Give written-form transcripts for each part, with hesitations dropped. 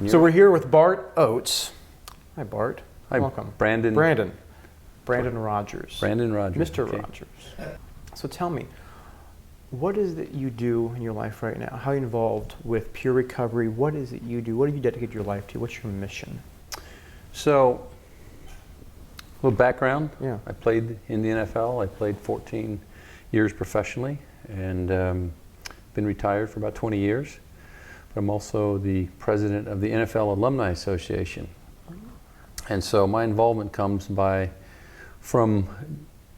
So we're here with Bart Oates. Hi, Bart. Hi, welcome. Brandon. Brandon Rogers. Brandon Rogers. Mr. Okay. Rogers. So tell me, what is it you do in your life right now? How are you involved with peer recovery? What is it you do? What do you dedicate your life to? What's your mission? So, a little background. Yeah. I played in the NFL. I played 14 years professionally and been retired for about 20 years. But I'm also the president of the NFL Alumni Association. And so my involvement comes from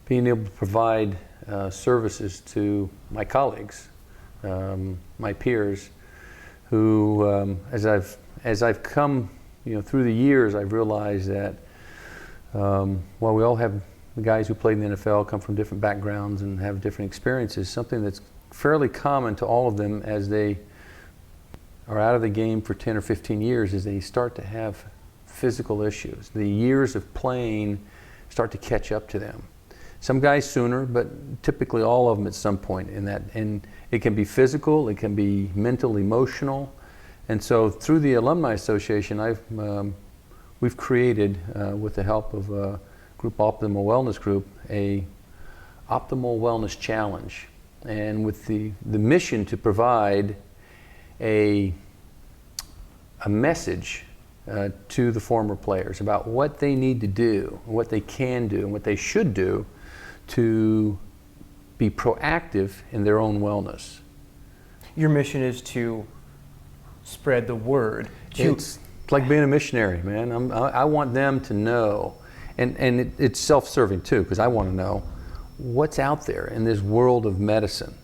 being able to provide services to my colleagues, my peers, who, as I've come, through the years, I've realized that while we all have the guys who played in the NFL come from different backgrounds and have different experiences, something that's fairly common to all of them as they are out of the game for 10 or 15 years is they start to have physical issues. The years of playing start to catch up to them. Some guys sooner, but typically all of them at some point in that. And it can be physical, it can be mental, emotional. And so through the Alumni Association, we've created, with the help of a group, Optimal Wellness Group, a Optimal Wellness Challenge. And with the mission to provide a message to the former players about what they need to do, what they can do, and what they should do to be proactive in their own wellness. Your mission is to spread the word. It's like being a missionary, man. I want them to know, and it's self-serving too, because I want to know what's out there in this world of medicine,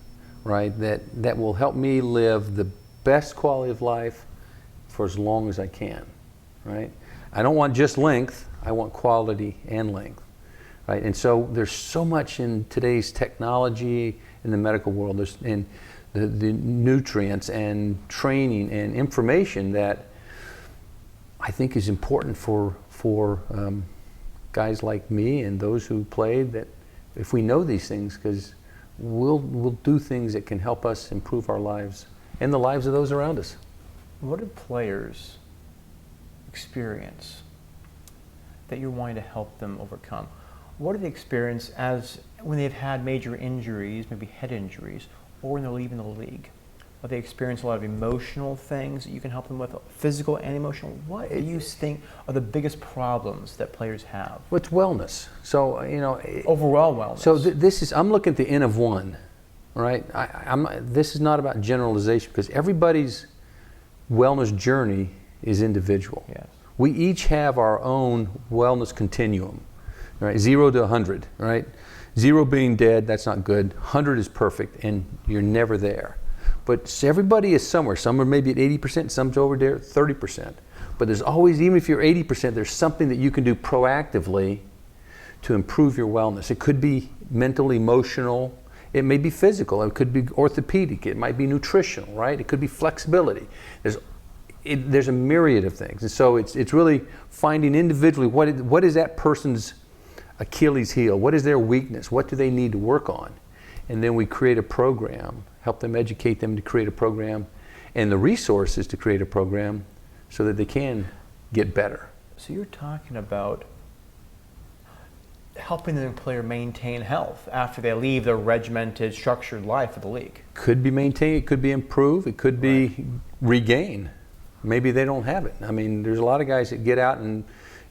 right? That will help me live the best quality of life for as long as I can, right? I don't want just length, I want quality and length, right? And so there's so much in today's technology in the medical world, in the nutrients and training and information that I think is important for guys like me and those who played, that if we know these things, because we'll do things that can help us improve our lives and the lives of those around us. What do players experience that you're wanting to help them overcome? What do they experience when they've had major injuries, maybe head injuries, or when they're leaving the league? Or they experience a lot of emotional things that you can help them with, physical and emotional. What do you think are the biggest problems that players have? What's wellness? So, overall wellness. So I'm looking at the N of one, right? This is not about generalization, because everybody's wellness journey is individual. Yes. We each have our own wellness continuum, right? 0 to 100, right? 0 being dead, that's not good. 100 is perfect, and you're never there. But everybody is somewhere. Some are maybe at 80%, some's over there at 30%. But there's always, even if you're 80%, there's something that you can do proactively to improve your wellness. It could be mental, emotional. It may be physical. It could be orthopedic. It might be nutritional, right? It could be flexibility. There's a myriad of things. And so it's really finding individually what is that person's Achilles heel? What is their weakness? What do they need to work on? And then we create a program, help them, educate them to create a program, and the resources to create a program so that they can get better. So you're talking about helping the player maintain health after they leave their regimented, structured life of the league. Could be maintained, it could be improved, it could be regained. Maybe they don't have it. I mean, there's a lot of guys that get out and,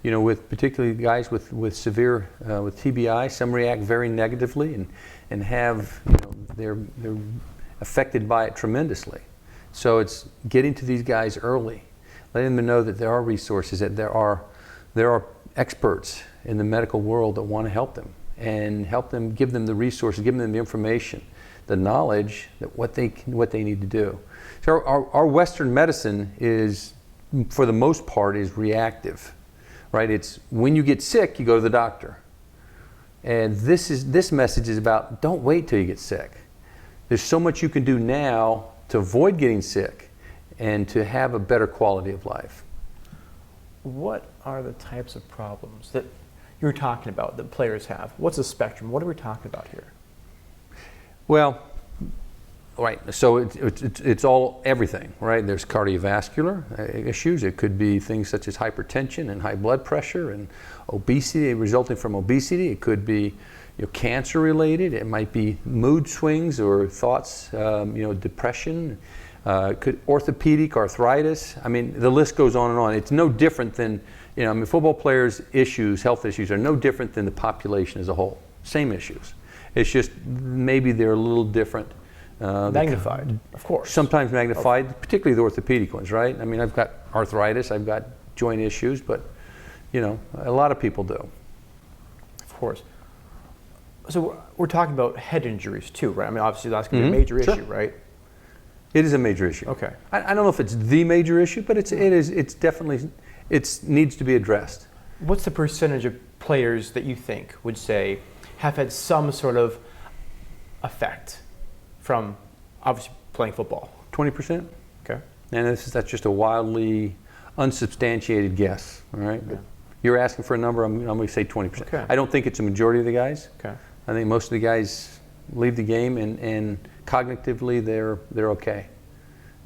with particularly guys with severe, with TBI, some react very negatively and have, they're affected by it tremendously. So it's getting to these guys early, letting them know that there are resources, that there are experts in the medical world that want to help them and help them, give them the resources, give them the information, the knowledge that what they need to do. So our Western medicine is, for the most part, is reactive, right? It's when you get sick, you go to the doctor. And this message is about, don't wait till you get sick. There's so much you can do now to avoid getting sick and to have a better quality of life. What are the types of problems that you're talking about that players have? What's the spectrum? What are we talking about here? Well, Right. So it's all everything, right? There's cardiovascular issues. It could be things such as hypertension and high blood pressure and obesity resulting from obesity. It could be cancer related. It might be mood swings or thoughts, depression. Could orthopedic arthritis. I mean, the list goes on and on. It's no different than, football players' issues, health issues are no different than the population as a whole. Same issues. It's just maybe they're a little different. Magnified, of course. Sometimes magnified, particularly the orthopedic ones, right? I mean, I've got arthritis, I've got joint issues, but, a lot of people do. Of course. So we're talking about head injuries too, right? I mean, obviously that's going to be a major issue, right? It is a major issue. Okay. I don't know if it's the major issue, but it's definitely, it needs to be addressed. What's the percentage of players that you think would say have had some sort of effect from obviously playing football? 20%. Okay. And that's just a wildly unsubstantiated guess, all right? Yeah. You're asking for a number, I'm going to say 20%. Okay. I don't think it's a majority of the guys. Okay. I think most of the guys leave the game and cognitively they're okay.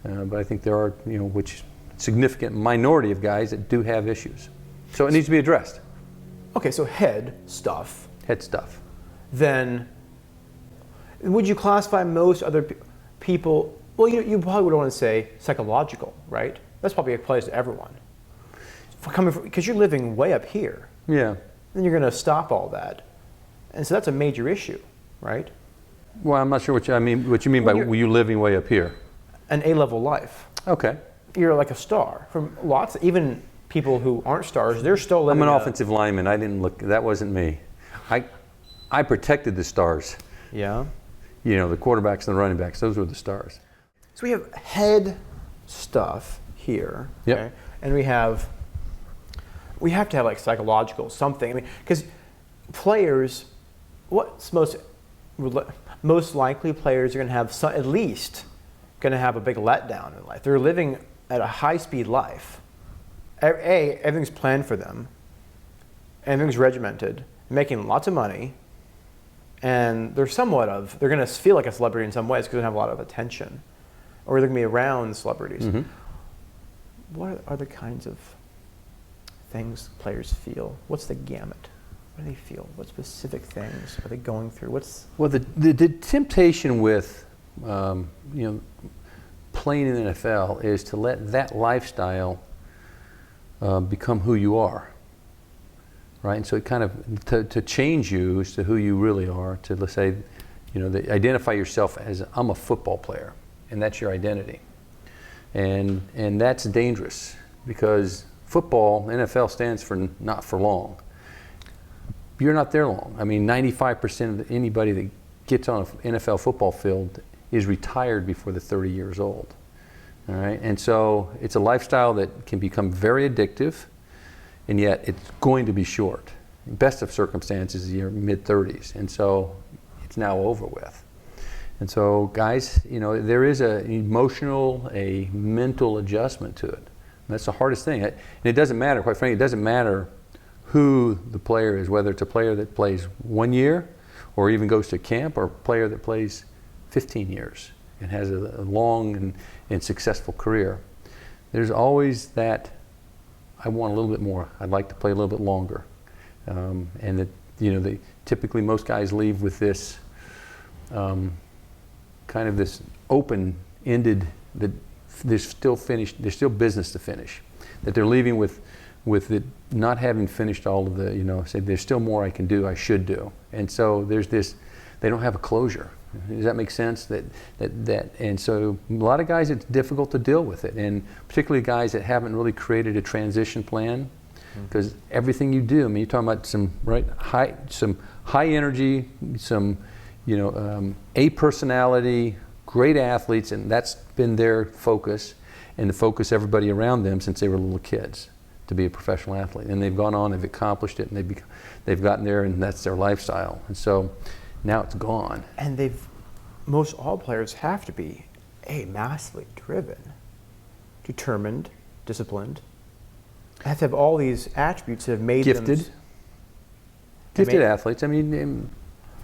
But I think there are, which significant minority of guys that do have issues. So it needs to be addressed. Okay, so head stuff. Head stuff. Then would you classify most other people, well, you probably would want to say psychological, right? That's probably applies to everyone. Because you're living way up here. Yeah. Then you're going to stop all that. And so that's a major issue, right? Well, I'm not sure what you mean by you living way up here. An A-level life. Okay. You're like a star. From lots, even people who aren't stars, they're still living. I'm an offensive lineman. I didn't look. That wasn't me. I protected the stars. Yeah. The quarterbacks and the running backs. Those were the stars. So we have head stuff here. Yep. Okay? And we have to have like psychological something. I mean, because players, what's most likely players are going to have at least going to have a big letdown in life. They're living at a high-speed life. Everything's planned for them. Everything's regimented. Making lots of money. And they're going to feel like a celebrity in some ways because they have a lot of attention. Or they're going to be around celebrities. Mm-hmm. What are the kinds of things players feel? What's the gamut? What do they feel? What specific things are they going through? Well, the temptation with playing in the NFL is to let that lifestyle become who you are, right? And so it kind of to change you as to who you really are. To, let's say, identify yourself as I'm a football player, and that's your identity, and that's dangerous because football, NFL stands for not for long. You're not there long. I mean, 95% of anybody that gets on an NFL football field is retired before they're 30 years old. All right, and so it's a lifestyle that can become very addictive, and yet it's going to be short. Best of circumstances, your mid-30s, and so it's now over with. And so, guys, there is an emotional, a mental adjustment to it. And that's the hardest thing. And it doesn't matter, quite frankly, it doesn't matter who the player is, whether it's a player that plays 1 year or even goes to camp, or a player that plays 15 years and has a long and successful career. There's always that, I want a little bit more. I'd like to play a little bit longer. And that, typically most guys leave with this kind of this open-ended, that there's still business to finish. That they're leaving with it not having finished all of the, say there's still more I can do, I should do. And so there's this, they don't have a closure. Does that make sense? And so a lot of guys, it's difficult to deal with it, and particularly guys that haven't really created a transition plan, because everything you do, I mean, you're talking about some high energy, some A personality, great athletes, and that's been their focus, and to focus everybody around them since they were little kids to be a professional athlete, and they've gone on, they've accomplished it, and they've gotten there, and that's their lifestyle, and so now it's gone. And most all players have to be massively driven, determined, disciplined. They have to have all these attributes that have made them gifted athletes. I mean,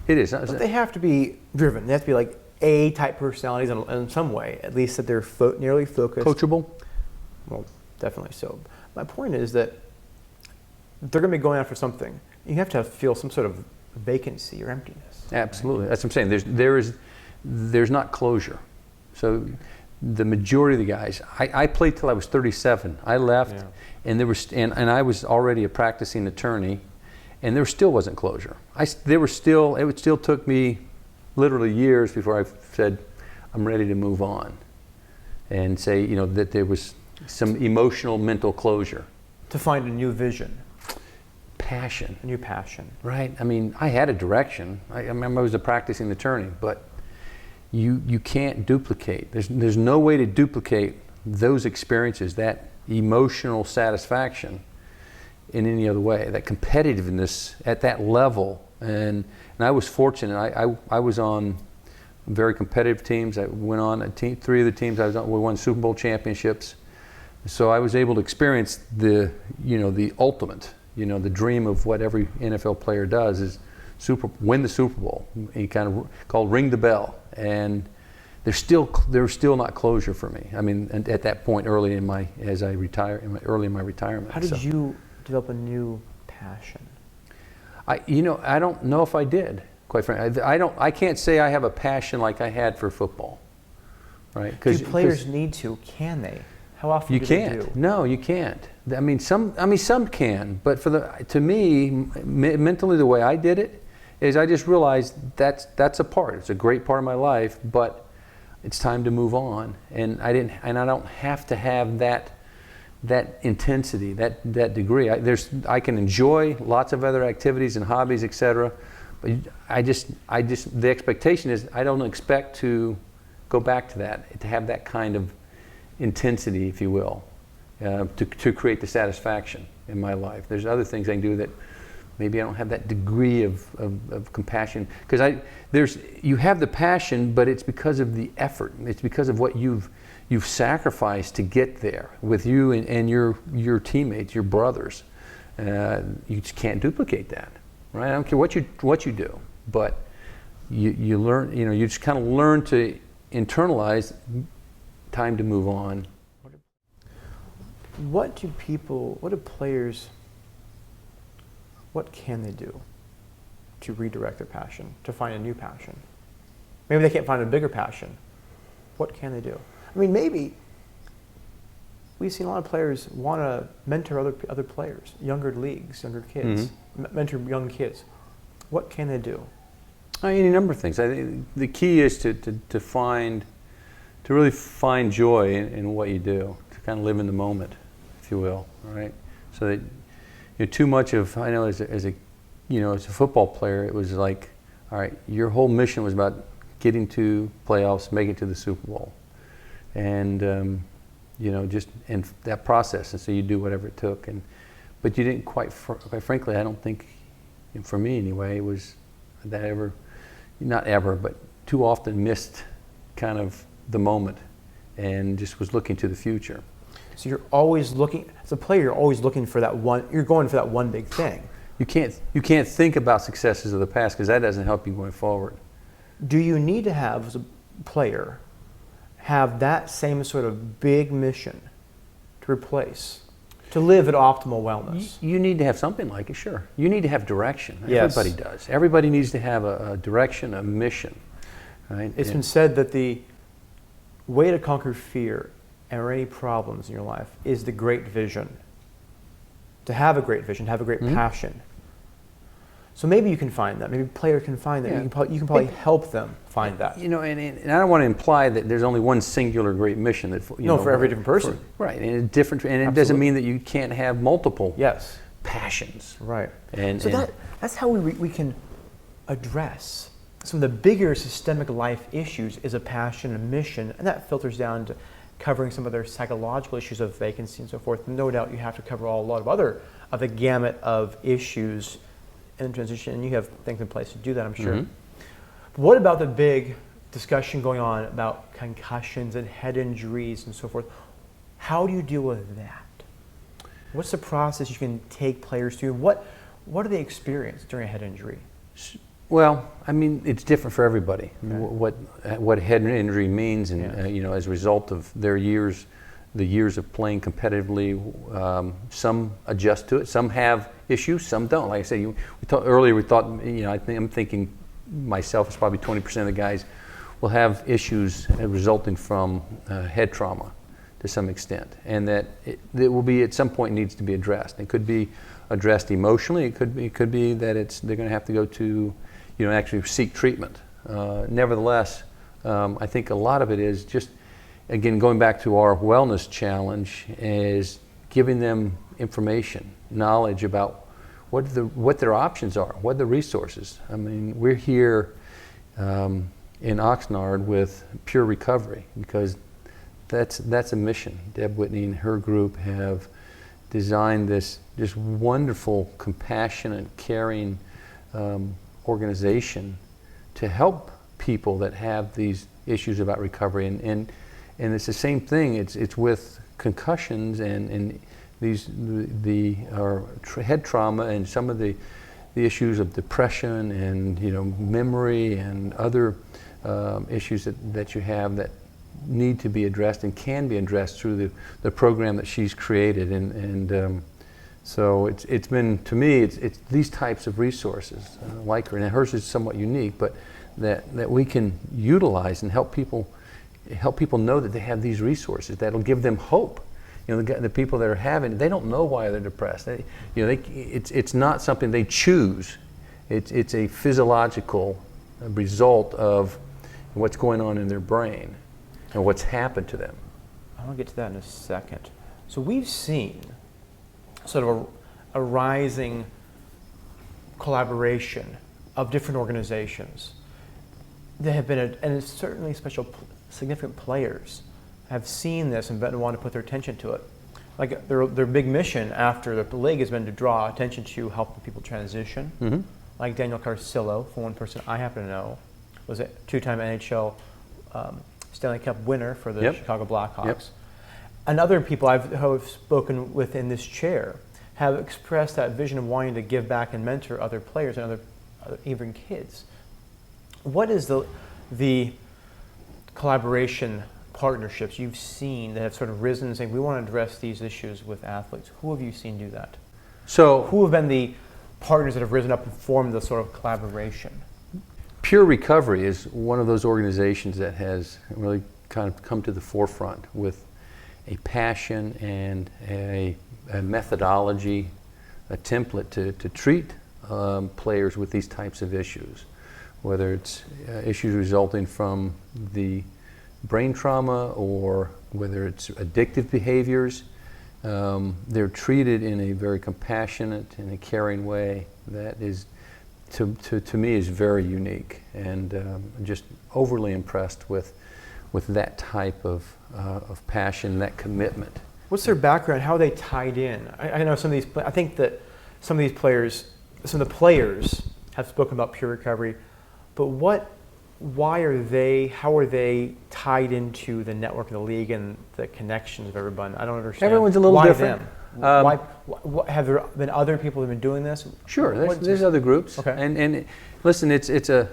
it is. But they have to be driven. They have to be like A-type personalities in some way, at least that they're nearly focused. Coachable? Well, definitely so. My point is that they're going to be going after something. You have to feel some sort of vacancy or emptiness. Absolutely. Right? That's what I'm saying. There's not closure. So the majority of the guys, I played till I was 37. I left, and and I was already a practicing attorney, and there still wasn't closure. It still took me literally years before I said, I'm ready to move on, and say, that there was some emotional, mental closure. To find a new vision. Passion. A new passion. Right. I mean, I had a direction. I remember I was a practicing attorney, but you can't duplicate. There's no way to duplicate those experiences, that emotional satisfaction, in any other way. That competitiveness at that level, and I was fortunate. I was on very competitive teams. I went on three of the teams I was on. We won Super Bowl championships, so I was able to experience the ultimate. The dream of what every NFL player does is win the Super Bowl. He kind of called ring the bell, and there's still not closure for me. I mean, at that point, early in my retirement. How did you develop a new passion? I don't know if I did. Quite frankly, I can't say I have a passion like I had for football, right? Do players need to? Can they? How often do they do? No, you can't. I mean, some can, but to me, mentally, the way I did it is I just realized that's a part. It's a great part of my life, but it's time to move on, and I don't have to have that intensity, that degree. I can enjoy lots of other activities and hobbies, etc. But the expectation is I don't expect to go back to that, to have that kind of intensity, if you will, to create the satisfaction in my life. There's other things I can do that maybe I don't have that degree of compassion, because you have the passion, but it's because of the effort. It's because of what you've sacrificed to get there with you and your teammates, your brothers. You just can't duplicate that, right? I don't care what you do, but you learn. You just kind of learn to internalize. Time to move on. What can they do to redirect their passion, to find a new passion? Maybe they can't find a bigger passion. What can they do? I mean, maybe we've seen a lot of players want to mentor other players, younger leagues, younger kids, mentor young kids. What can they do? Any number of things. I think the key is to really find joy in what you do, to kind of live in the moment, if you will, right? So that too much of, I know as a football player, it was like, all right, your whole mission was about getting to playoffs, making it to the Super Bowl, and just and that process, and so you do whatever it took, but you didn't quite frankly, I don't think, for me anyway, it was that not ever, but too often missed kind of the moment, and just was looking to the future. So you're always looking, as a player, you're always looking for that one, you're going for that one big thing. You can't think about successes of the past, because that doesn't help you going forward. Do you need to have, as a player, have that same sort of big mission to replace, to live at optimal wellness? You need to have something like it, sure. You need to have direction. Yes. Everybody does. Everybody needs to have a direction, a mission. Right? It's been said that the way to conquer fear or any problems in your life is the great vision. To have a great vision, to have a great passion. So maybe you can find that. Maybe a player can find that. Yeah. You can probably help them find that. And I don't want to imply that there's only one singular great mission that for every different person. Right, and it doesn't mean that you can't have multiple passions. Right. So that's how we can address some of the bigger systemic life issues is a passion, a mission, and that filters down to covering some of their psychological issues of vacancy and so forth. No doubt you have to cover a lot of the gamut of issues in transition, and you have things in place to do that, I'm sure. But what about the big discussion going on about concussions and head injuries and so forth? How do you deal with that? What's the process you can take players through? What do they experience during a head injury? Well, I mean, it's different for everybody. Okay. What head injury means, and Yeah. you know, as a result of their years, the years of playing competitively, some adjust to it. Some have issues, some don't. Like I said, we talked earlier. We thought, you know, I'm thinking myself is probably 20% of the guys will have issues resulting from head trauma to some extent, and that it will be at some point needs to be addressed. It could be addressed emotionally. It could be that they're going to have to go to, you know, actually seek treatment. Nevertheless, I think a lot of it is just, again, going back to our wellness challenge, is giving them information, knowledge about what their options are, what the resources. I mean, we're here in Oxnard with Pure Recovery because that's a mission. Deb Whitney and her group have designed this just wonderful, compassionate, caring organization to help people that have these issues about recovery. And it's the same thing. It's with concussions and head trauma and some of the issues of depression and, you know, memory and other issues that you have that need to be addressed and can be addressed through the program that she's created. So it's been, to me, it's these types of resources like her, and hers is somewhat unique, but that we can utilize and help people know that they have these resources that'll give them hope. You know, the people that are having, they don't know why they're depressed. It's not something they choose. It's a physiological result of what's going on in their brain and what's happened to them. I want to get to that in a second. So we've seen sort of a rising collaboration of different organizations. There have been, and it's certainly significant players have seen this and want to put their attention to it. Like their big mission after the league has been to draw attention to helping people transition. Mm-hmm. Like Daniel Carcillo, for one person I happen to know, was a two-time NHL Stanley Cup winner for the Chicago Blackhawks. Yep. And other people I've spoken with in this chair have expressed that vision of wanting to give back and mentor other players and other even kids. What is the collaboration partnerships you've seen that have sort of risen and saying, we want to address these issues with athletes? Who have you seen do that? So, who have been the partners that have risen up and formed the sort of collaboration? Pure Recovery is one of those organizations that has really kind of come to the forefront with a passion and a methodology, a template to treat players with these types of issues, whether it's issues resulting from the brain trauma or whether it's addictive behaviors. They're treated in a very compassionate and a caring way that is, to me, is very unique, and just overly impressed with that type of passion, that commitment. What's their background? How are they tied in? I know some of these. I think that some of the players have spoken about Pure Recovery, but why are they? How are they tied into the network of the league and the connections of everyone? I don't understand. Everyone's a little different. Why have there been other people who have been doing this? Sure, there's other groups. Okay. And listen, it's a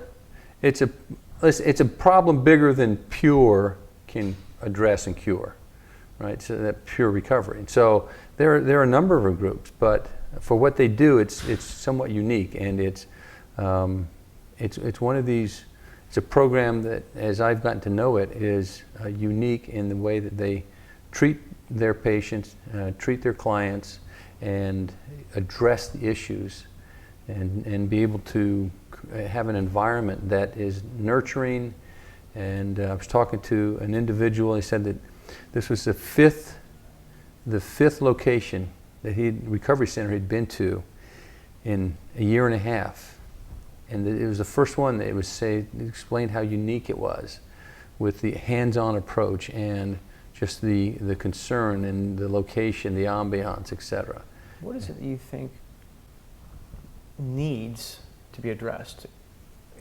problem bigger than Pure can address and cure, right? So that Pure Recovery. And so there are a number of groups, but for what they do, it's somewhat unique, and it's one of these. It's a program that, as I've gotten to know it, is unique in the way that they treat their patients, treat their clients, and address the issues, and be able to have an environment that is nurturing. And I was talking to an individual. He said that this was the fifth location that recovery center he'd been to in a year and a half. And it was the first one that it explained how unique it was with the hands-on approach and just the concern and the location, the ambiance, etc. What is it that you think needs to be addressed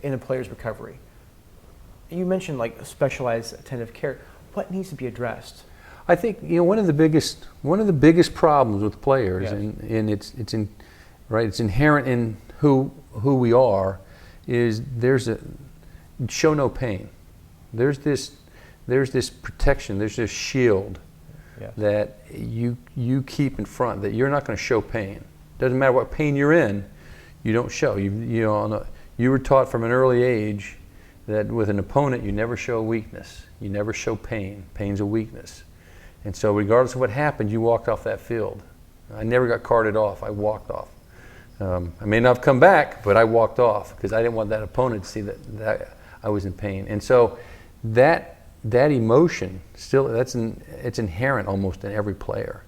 in a player's recovery? You mentioned like specialized attentive care. What needs to be addressed? I think one of the biggest problems with players, yes, and it's inherent in who we are, is show no pain. There's this protection, there's this shield Yes. that you keep in front, that you're not going to show pain. Doesn't matter what pain you're in, you don't show. You were taught from an early age that with an opponent you never show weakness. You never show pain. Pain's a weakness. And so regardless of what happened, you walked off that field. I never got carted off. I walked off. I may not have come back, but I walked off because I didn't want that opponent to see that I was in pain. And so that emotion still, it's inherent almost in every player.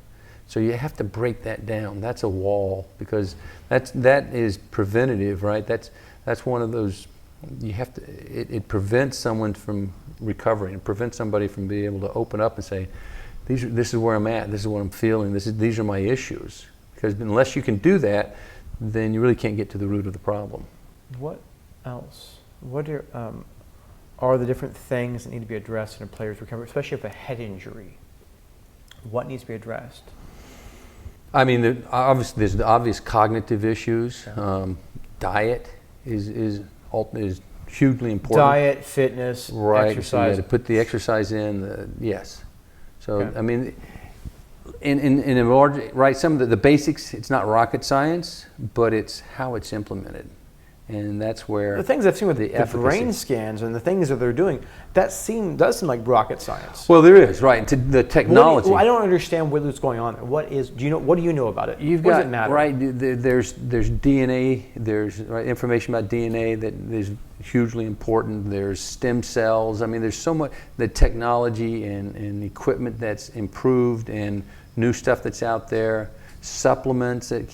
So you have to break that down. That's a wall, because that is preventative, right? That's one of those, you have to, it prevents someone from recovering. It prevents somebody from being able to open up and say, this is where I'm at, this is what I'm feeling, these are my issues. Because unless you can do that, then you really can't get to the root of the problem. What else? What are the different things that need to be addressed in a player's recovery, especially if a head injury? What needs to be addressed? I mean, there's the obvious cognitive issues. Diet is hugely important. Diet, fitness, right, exercise. So you got to put the exercise in. Yes. So Okay. I mean, in a large, right, some of the basics. It's not rocket science, but it's how it's implemented, and that's where The things I've seen with the efficacy. brain scans and the things that they're doing, does seem like rocket science. Well, there is, right, the technology. I don't understand what's going on. What do you know about it? You've what got, does it matter? right, there's DNA, there's information about DNA that is hugely important. There's stem cells. I mean, there's so much, the technology and equipment that's improved and new stuff that's out there, supplements that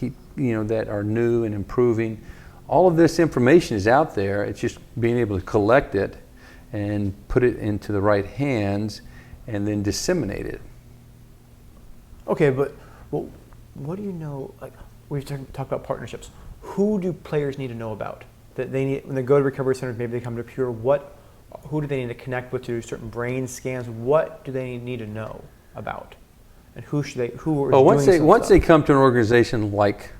that are new and improving. All of this information is out there. It's just being able to collect it and put it into the right hands and then disseminate it. Okay, but what do you know? Like we've talked about partnerships. Who do players need to know about? That they need when they go to recovery centers, maybe they come to Pure. Who do they need to connect with to do certain brain scans? What do they need to know about? And who should they? Once they come to an organization like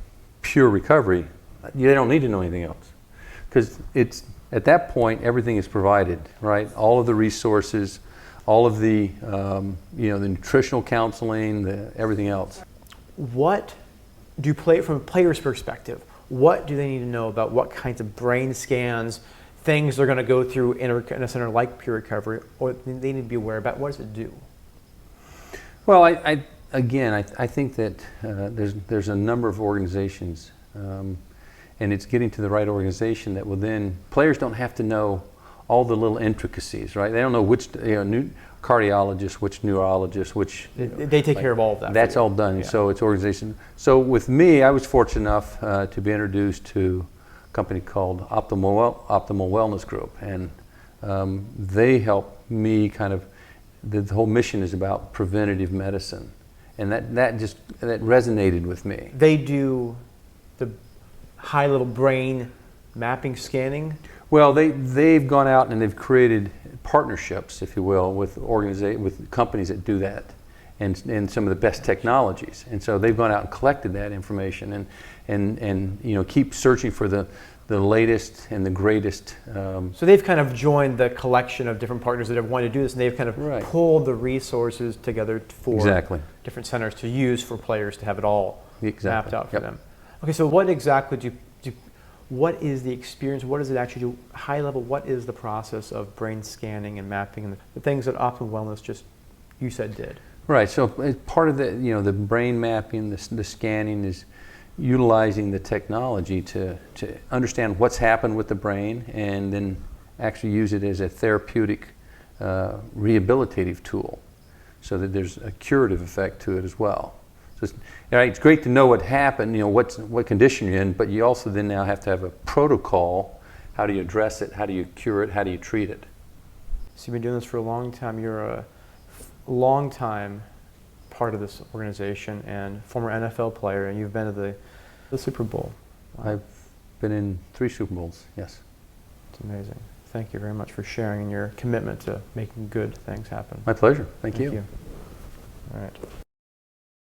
Pure Recovery, they don't need to know anything else, because it's at that point everything is provided, right? All of the resources, all of the the nutritional counseling, everything else. What do from a player's perspective? What do they need to know about what kinds of brain scans, things they're going to go through in a center like Pure Recovery, or they need to be aware about? What does it do? Well, I think that there's a number of organizations, and it's getting to the right organization that will then, players don't have to know all the little intricacies, right? They don't know which new cardiologist, which neurologist, which... They take care of all of that. That's all done, yeah. So it's organization. So with me, I was fortunate enough to be introduced to a company called Optimal Wellness Group, and they help me kind of, the whole mission is about preventative medicine, and that resonated with me. They do the high-level brain mapping scanning. Well, they've gone out and they've created partnerships, if you will, with companies that do that, and some of the best technologies. And so they've gone out and collected that information, and keep searching for the latest and the greatest. So they've kind of joined the collection of different partners that have wanted to do this, and they've kind of pulled the resources together for different centers to use for players to have it all mapped out for them. Okay, so what exactly what is the experience? What does it actually do? High level, what is the process of brain scanning and mapping and the things that Optimal Wellness you said did? Right. So as part of the brain mapping, the scanning is utilizing the technology to understand what's happened with the brain, and then actually use it as a therapeutic, rehabilitative tool, so that there's a curative effect to it as well. So it's great to know what happened, what condition you're in, but you also then now have to have a protocol. How do you address it? How do you cure it? How do you treat it? So you've been doing this for a long time. You're a long time part of this organization and former NFL player, and you've been to the Super Bowl. Wow. I've been in 3 Super Bowls, yes. It's amazing. Thank you very much for sharing and your commitment to making good things happen. My pleasure. Thank you. All right.